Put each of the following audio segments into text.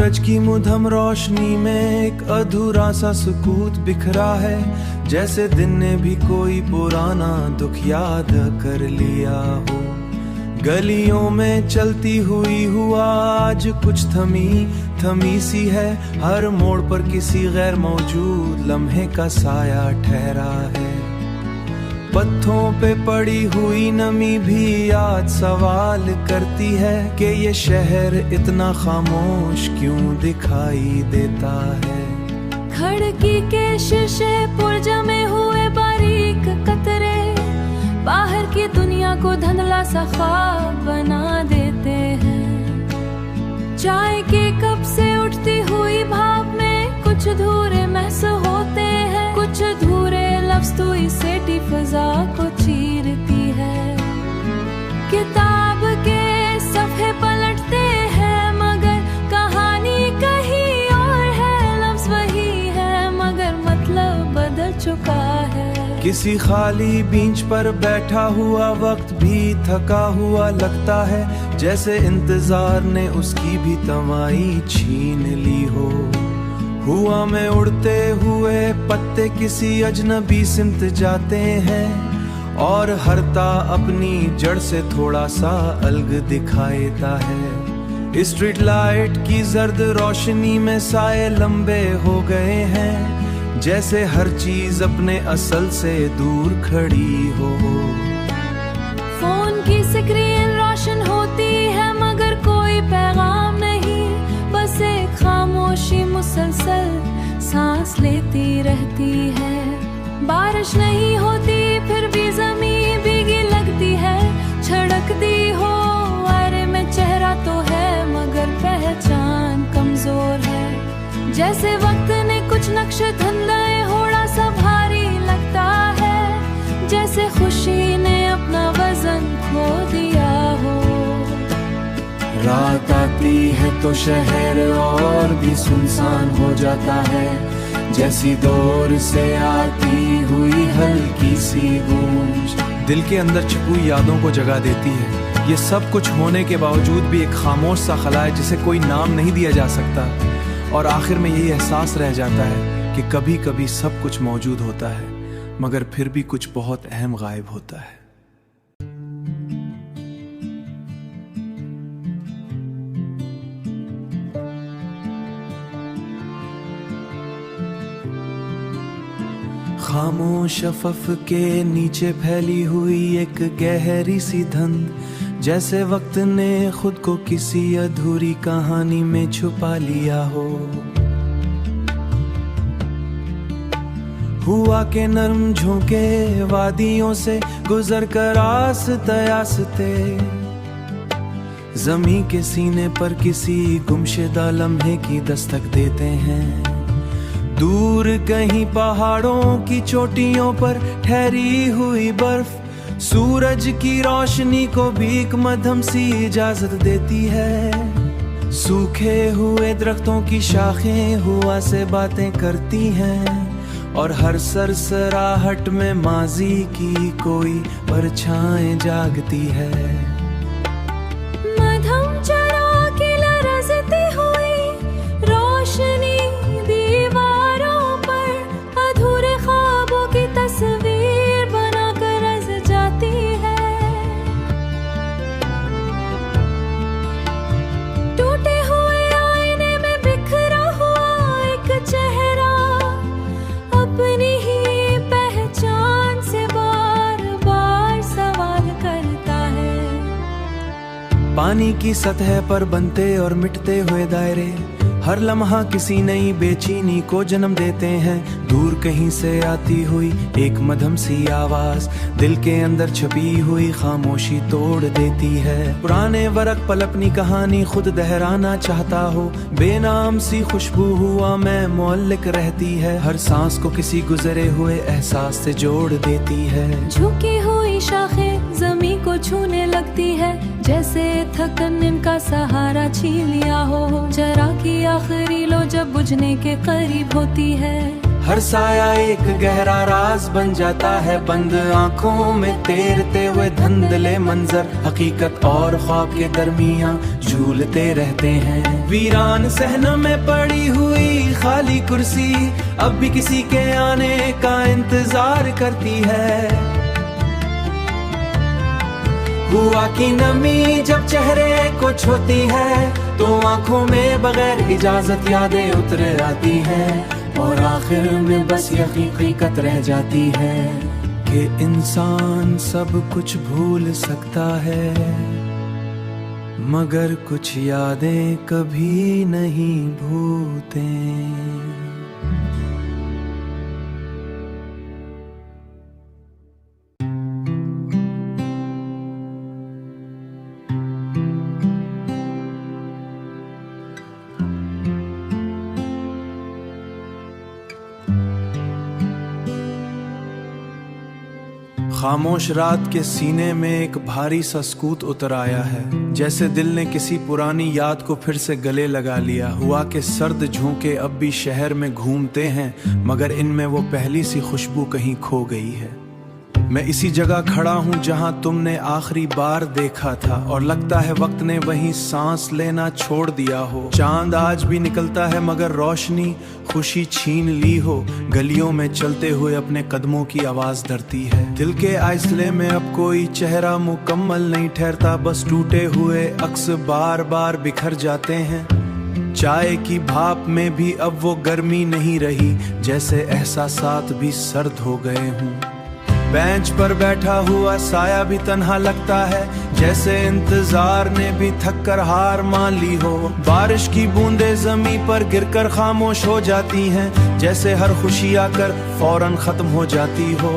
सूरज की मुधम रोशनी में एक अधूरा सा सुकूत बिखरा है, जैसे दिन ने भी कोई पुराना दुख याद कर लिया हो। गलियों में चलती हुई हुआ आज कुछ थमी सी है, हर मोड़ पर किसी गैर मौजूद लम्हे का साया ठहरा है। पत्थों पे पड़ी हुई नमी भी आज सवाल करती है कि ये शहर इतना खामोश क्यों दिखाई देता है। खिड़की के शीशे पुरजा में हुए बारीक कतरे बाहर की दुनिया को धुंधला सा ख्वाब बना देते हैं। चाय के कप से उठती हुई भाप में कुछ अधूरे महसूस होते हैं, कुछ अधूरे लफ्ज़ तो इस सेठी फिजा को चीरती है। किताब के सफ़े पलटते हैं मगर कहानी कहीं और है, लफ्ज़ वही है मगर मतलब बदल चुका है। किसी खाली बेंच पर बैठा हुआ वक्त भी थका हुआ लगता है, जैसे इंतजार ने उसकी भी तवाई छीन ली हो। हुआ में उड़ते हुए पत्ते किसी अजनबी सिमत जाते हैं और हरता अपनी जड़ से थोड़ा सा अलग दिखाता है। स्ट्रीट लाइट की जर्द रोशनी में साए लंबे हो गए हैं, जैसे हर चीज अपने असल से दूर खड़ी हो। फोन की स्क्रीन रोशन होती है मगर कोई पैगाम नहीं, बस एक खामोशी मुसलसल सांस लेती रहती है। बारिश नहीं होती फिर भी ज़मीन भीगी लगती है, छड़कती हो आरे में चेहरा तो है मगर पहचान कमजोर है। जैसे वक्त ने कुछ नक्शे धंधे होड़ा सा भारी लगता है, जैसे खुशी ने अपना वजन खो दिया हो। रात आती है तो शहर और भी सुनसान हो जाता है, जैसी दूर से आती हुई हल्की सी गूंज दिल के अंदर छिपी यादों को जगा देती है। ये सब कुछ होने के बावजूद भी एक खामोश सा खला है जिसे कोई नाम नहीं दिया जा सकता, और आखिर में यही एहसास रह जाता है कि कभी कभी सब कुछ मौजूद होता है मगर फिर भी कुछ बहुत अहम गायब होता है। खामोश अफफ के नीचे फैली हुई एक गहरी सी धुंध, जैसे वक्त ने खुद को किसी अधूरी कहानी में छुपा लिया हो। हुआ के नर्म झोंके वादियों से गुजर कर आस्ते ज़मीं के सीने पर किसी गुमशुदा लम्हे की दस्तक देते हैं। दूर कहीं पहाड़ों की चोटियों पर ठहरी हुई बर्फ सूरज की रोशनी को भी एक मध्यम सी इजाजत देती है। सूखे हुए दरख्तों की शाखें हुआ से बातें करती हैं और हर सरसराहट में माजी की कोई परछाएं जागती है। मध्यम चरा की लरजती हुई रोशनी दीवारों पर अधूरे ख्वाबों की तस्वीर बनाकर रच जाती है। टूटे हुए आईने में बिखरा हुआ एक चेहरा अपनी ही पहचान से बार बार सवाल करता है। पानी की सतह पर बनते और मिटते हुए दायरे हर लम्हा किसी नई बेचैनी को जन्म देते हैं। दूर कहीं से आती हुई एक मध्यम सी आवाज दिल के अंदर छुपी हुई खामोशी तोड़ देती है। पुराने वरक पल अपनी कहानी खुद दोहराना चाहता हो, बेनाम सी खुशबू हुआ मैं मुअल्लिक रहती है, हर सांस को किसी गुजरे हुए एहसास से जोड़ देती है। झुकी हुई शाखें जमी को छूने लगती है, जैसे थकन इनका सहारा छीन लिया हो। जरा की आखिरी लो जब बुझने के करीब होती है, हर साया एक गहरा राज बन जाता है, बंद आंखों में तैरते हुए धुंधले मंजर हकीकत और ख्वाब के दरमियां झूलते रहते हैं। वीरान सहना में पड़ी हुई खाली कुर्सी अब भी किसी के आने का इंतजार करती है। हुआ की नमी जब चेहरे को छूती है तो आंखों में बगैर इजाजत यादें उतर आती हैं और आखिर में बस यही हकीकत रह जाती है कि इंसान सब कुछ भूल सकता है मगर कुछ यादें कभी नहीं भूलते। खामोश रात के सीने में एक भारी सा सकूत उतर आया है, जैसे दिल ने किसी पुरानी याद को फिर से गले लगा लिया। हुआ के सर्द झोंके अब भी शहर में घूमते हैं मगर इनमें वो पहली सी खुशबू कहीं खो गई है। मैं इसी जगह खड़ा हूँ जहाँ तुमने आखिरी बार देखा था और लगता है वक्त ने वहीं सांस लेना छोड़ दिया हो। चांद आज भी निकलता है मगर रोशनी खुशी छीन ली हो। गलियों में चलते हुए अपने कदमों की आवाज डरती है। दिल के आइसले में अब कोई चेहरा मुकम्मल नहीं ठहरता, बस टूटे हुए अक्स बार बार बिखर जाते हैं। चाय की भाप में भी अब वो गर्मी नहीं रही, जैसे एहसासात भी सर्द हो गए हूँ। बेंच पर बैठा हुआ साया भी तन्हा लगता है, जैसे इंतजार ने भी थक कर हार मान ली हो। बारिश की बूंदें जमीन पर गिरकर खामोश हो जाती हैं, जैसे हर खुशी आकर फौरन खत्म हो जाती हो।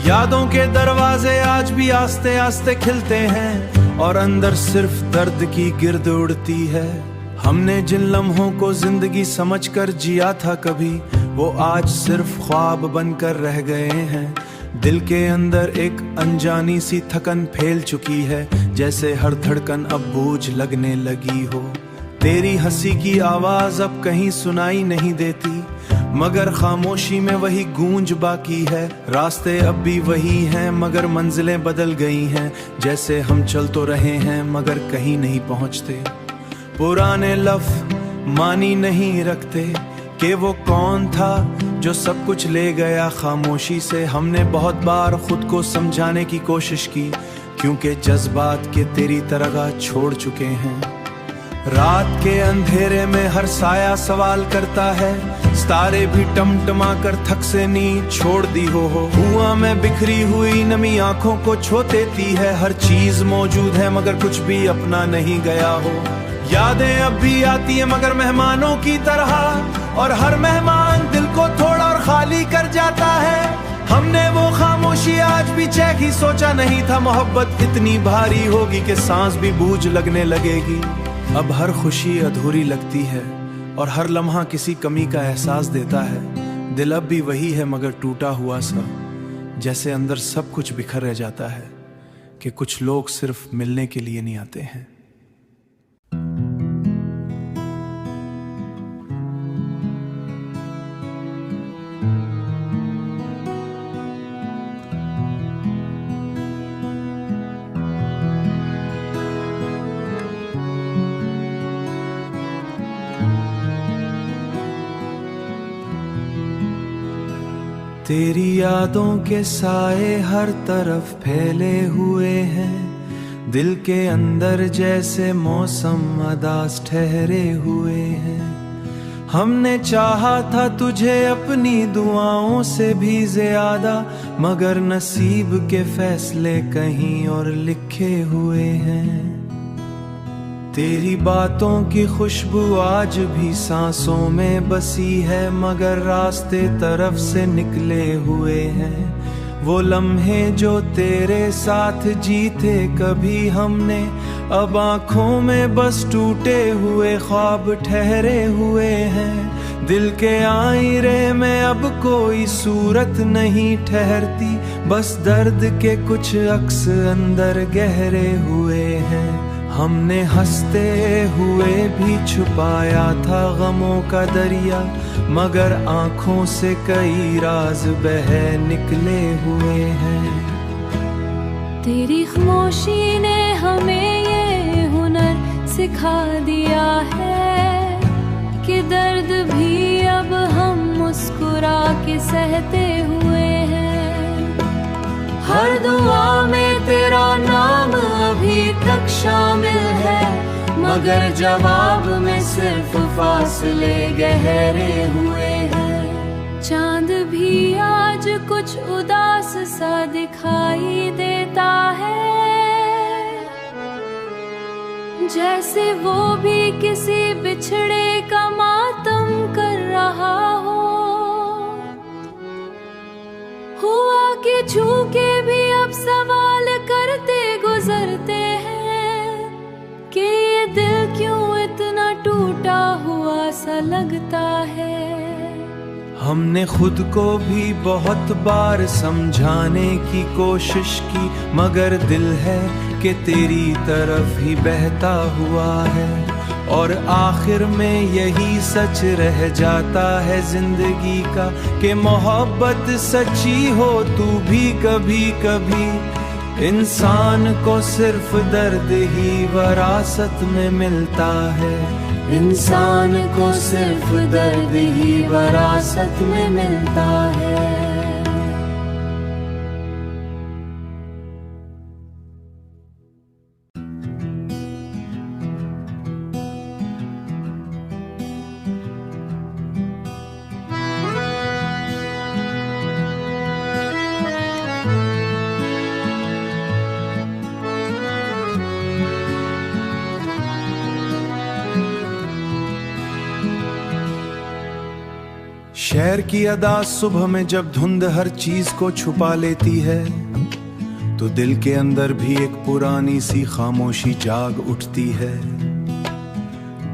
यादों के दरवाजे आज भी आस्ते आस्ते खिलते हैं और अंदर सिर्फ दर्द की गिर्द उड़ती है। हमने जिन लम्हों को जिंदगी समझकर जिया था कभी, वो आज सिर्फ ख्वाब बनकर रह गए हैं। दिल के अंदर एक अनजानी सी थकन फैल चुकी है, जैसे हर धड़कन अब बोझ लगने लगी हो। तेरी हंसी की आवाज अब कहीं सुनाई नहीं देती, मगर खामोशी में वही गूंज बाकी है। रास्ते अब भी वही हैं मगर मंजिलें बदल गई हैं, जैसे हम चल तो रहे हैं मगर कहीं नहीं पहुंचते। पुराने लफ्ज़ मानी नहीं रखते कि वो कौन था जो सब कुछ ले गया खामोशी से। हमने बहुत बार खुद को समझाने की कोशिश की, क्योंकि जज्बात के तेरी तरह छोड़ चुके हैं। रात के अंधेरे में हर साया सवाल करता है, सितारे भी टमटमा कर थक से नींद छोड़ दी हो। हुआ में बिखरी हुई नमी आंखों को छो देती है। हर चीज मौजूद है मगर कुछ भी अपना नहीं गया हो। यादें अब भी आती है मगर मेहमानों की तरह, और हर मेहमान दिल को थोड़ा और खाली कर जाता है। हमने वो खामोशी आज भी चैक ही सोचा नहीं था, मोहब्बत इतनी भारी होगी कि सांस भी बूझ लगने लगेगी। अब हर खुशी अधूरी लगती है और हर लम्हा किसी कमी का एहसास देता है। दिल अब भी वही है मगर टूटा हुआ सा, जैसे अंदर सब कुछ बिखर रह जाता है कि कुछ लोग सिर्फ मिलने के लिए नहीं आते हैं। तेरी यादों के साए हर तरफ फैले हुए हैं, दिल के अंदर जैसे मौसम अदास ठहरे हुए हैं। हमने चाहा था तुझे अपनी दुआओं से भी ज्यादा, मगर नसीब के फैसले कहीं और लिखे हुए हैं। तेरी बातों की खुशबू आज भी सांसों में बसी है, मगर रास्ते तरफ से निकले हुए हैं। वो लम्हे जो तेरे साथ जीते कभी हमने, अब आंखों में बस टूटे हुए ख्वाब ठहरे हुए हैं। दिल के आईने में अब कोई सूरत नहीं ठहरती, बस दर्द के कुछ अक्स अंदर गहरे हुए हैं। हमने हंसते हुए भी छुपाया था गमों का दरिया, मगर आंखों से कई राज बह निकले हुए हैं। तेरी खामोशी ने हमें ये हुनर सिखा दिया है कि दर्द भी अब हम मुस्कुरा के सहते हुए हैं। हर दुआ में तेरा नाम अभी तक शामिल है, मगर जवाब में सिर्फ फासले गहरे हुए हैं। चांद भी आज कुछ उदास सा दिखाई देता है, जैसे वो भी किसी बिछड़े का मातम कर रहा हो। हुआ कि झूके भी अब सवाल करते गुजरते हैं कि ये दिल क्यों इतना टूटा हुआ सा लगता है। हमने खुद को भी बहुत बार समझाने की कोशिश की, मगर दिल है कि तेरी तरफ ही बहता हुआ है। और आखिर में यही सच रह जाता है जिंदगी का कि मोहब्बत सच्ची हो तू भी कभी कभी इंसान को सिर्फ दर्द ही विरासत में मिलता है। इंसान को सिर्फ दर्द ही विरासत में मिलता है। शहर की अदा सुबह में जब धुंध हर चीज को छुपा लेती है, तो दिल के अंदर भी एक पुरानी सी खामोशी जाग उठती है।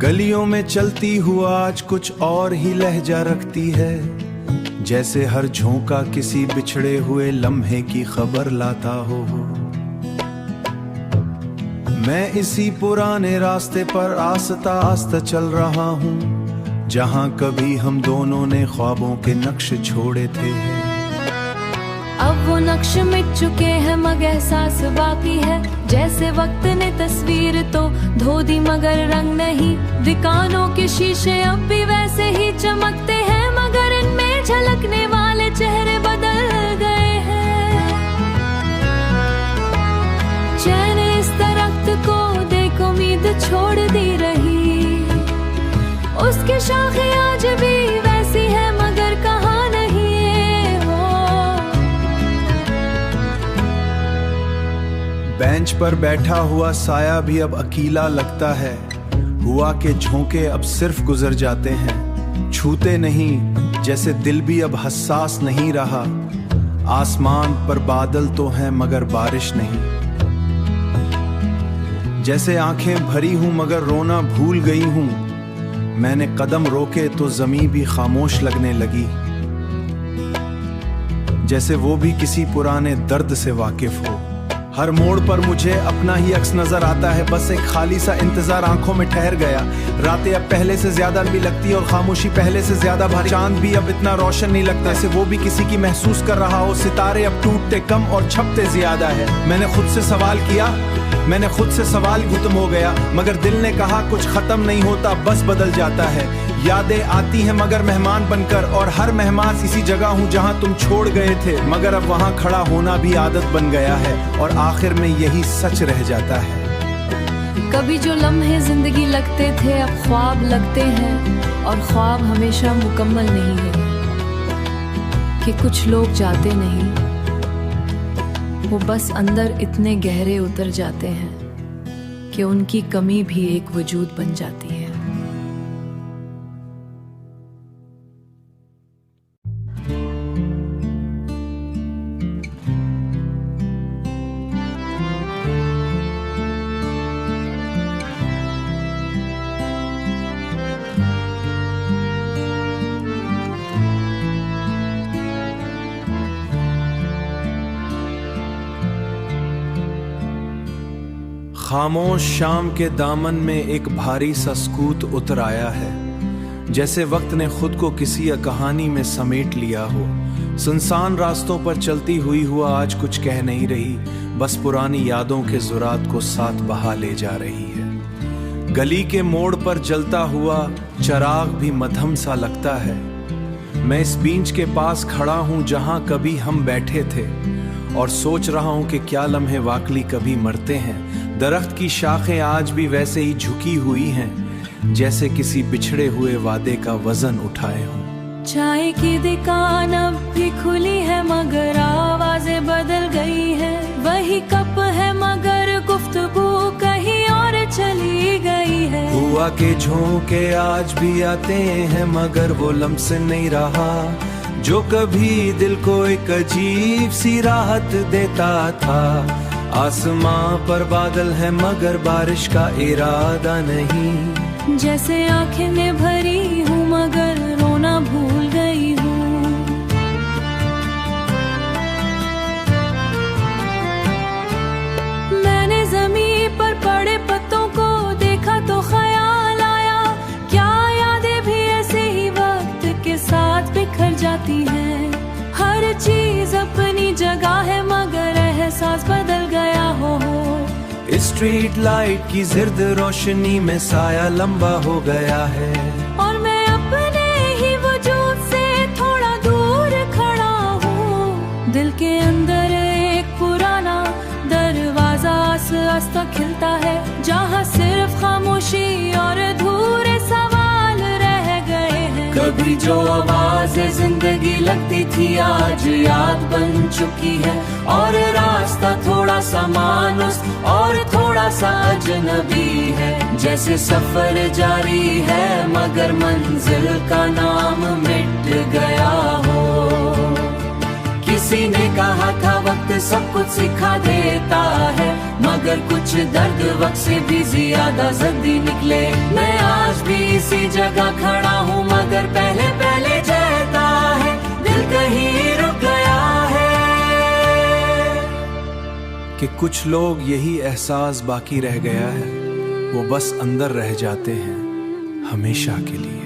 गलियों में चलती हुआ आज कुछ और ही लहजा रखती है, जैसे हर झोंका किसी बिछड़े हुए लम्हे की खबर लाता हो। मैं इसी पुराने रास्ते पर आस्ता आस्ता चल रहा हूँ, जहाँ कभी हम दोनों ने ख्वाबों के नक्श छोड़े थे। अब वो नक्श मिट चुके हैं मगर एहसास बाकी है, जैसे वक्त ने तस्वीर तो धो दी मगर रंग नहीं। दुकानों के शीशे अब भी वैसे ही चमकते हैं, मगर इनमें झलकने वाले चेहरे बदल गए हैं। चैन इस दरख्त को देख उम्मीद छोड़ दी रही, उसकी शाखें आज भी वैसी है मगर कहाँ नहीं हो। बेंच पर बैठा हुआ साया भी अब अकेला लगता है। हुआ के झोंके अब सिर्फ गुजर जाते हैं, छूते नहीं, जैसे दिल भी अब हसास नहीं रहा। आसमान पर बादल तो हैं मगर बारिश नहीं। जैसे आंखें भरी हूं मगर रोना भूल गई हूं। मैंने कदम रोके तो जमीन भी खामोश लगने लगी, जैसे वो भी किसी पुराने दर्द से वाकिफ हो। हर मोड़ पर मुझे अपना ही अक्स नजर आता है, बस एक खाली सा इंतजार आंखों में ठहर गया। रातें अब पहले से ज्यादा भी लगती और खामोशी पहले से ज्यादा भारी। चांद भी अब इतना रोशन नहीं लगता, जैसे वो भी किसी की महसूस कर रहा हो। सितारे अब टूटते कम और छपते ज्यादा है। मैंने खुद से सवाल किया, मैंने खुद से सवाल खत्म हो गया, मगर दिल ने कहा कुछ खत्म नहीं होता, बस बदल जाता है। यादें आती हैं मगर मेहमान बनकर, और हर मेहमान इसी जगह हूँ जहाँ तुम छोड़ गए थे, मगर अब वहाँ खड़ा होना भी आदत बन गया है। और आखिर में यही सच रह जाता है। कभी जो लम्हे जिंदगी लगते थे अब ख्वाब लगते हैं, और ख्वाब हमेशा मुकम्मल नहीं है। कि कुछ लोग जाते नहीं, वो बस अंदर इतने गहरे उतर जाते हैं कि उनकी कमी भी एक वजूद बन जाती है। खामोश शाम के दामन में एक भारी सा सकूत उतर आया है, जैसे वक्त ने खुद को किसी कहानी में समेट लिया हो। सुनसान रास्तों पर चलती हुई हुआ आज कुछ कह नहीं रही, बस पुरानी यादों के जुरात को साथ बहा ले जा रही है। गली के मोड़ पर जलता हुआ चराग भी मध्यम सा लगता है। मैं इस बीच के पास खड़ा हूं जहां कभी हम बैठे थे, और सोच रहा हूं कि क्या लम्हे वाकई कभी मरते हैं। दरख्त की शाखें आज भी वैसे ही झुकी हुई हैं, जैसे किसी बिछड़े हुए वादे का वजन उठाए हों। चाय की दुकान अब भी खुली है मगर आवाजें बदल गई है। वही कप है मगर गुफ्तगू कहीं और चली गई है। हुआ के झोंके आज भी आते हैं मगर वो लम्स नहीं रहा जो कभी दिल को एक अजीब सी राहत देता था। आसमां पर बादल है मगर बारिश का इरादा नहीं। जैसे आंखें में भरी हूँ मगर रोना भूल गई हूँ। मैंने जमीन पर पड़े पत्तों को देखा तो ख्याल आया, क्या यादें भी ऐसे ही वक्त के साथ बिखर जाती हैं। हर चीज अपनी जगह है मगर एहसास बदल गया हो। स्ट्रीट लाइट की जिर्द रोशनी में साया लंबा हो गया है, और मैं अपने ही वजूद से थोड़ा दूर खड़ा हूँ। दिल के अंदर एक पुराना दरवाजा आस्ता खिलता है, जहाँ सिर्फ खामोशी और अधूरे सवाल रह गए हैं। कभी जो आवाज़ें जिंदगी लगती थी आज याद बन चुकी है, और रास्ता थोड़ा सा मानुस और थोड़ा सा अजनबी है। जैसे सफर जारी है मगर मंजिल का नाम मिट गया हो। किसी ने कहा था वक्त सब कुछ सिखा देता है, मगर कुछ दर्द वक्त से भी ज्यादा जल्दी निकले। मैं आज भी इसी जगह खड़ा हूँ मगर पहले पहले जाता है, दिल कहीं रुक गया है। कि कुछ लोग यही एहसास बाकी रह गया है, वो बस अंदर रह जाते हैं हमेशा के लिए।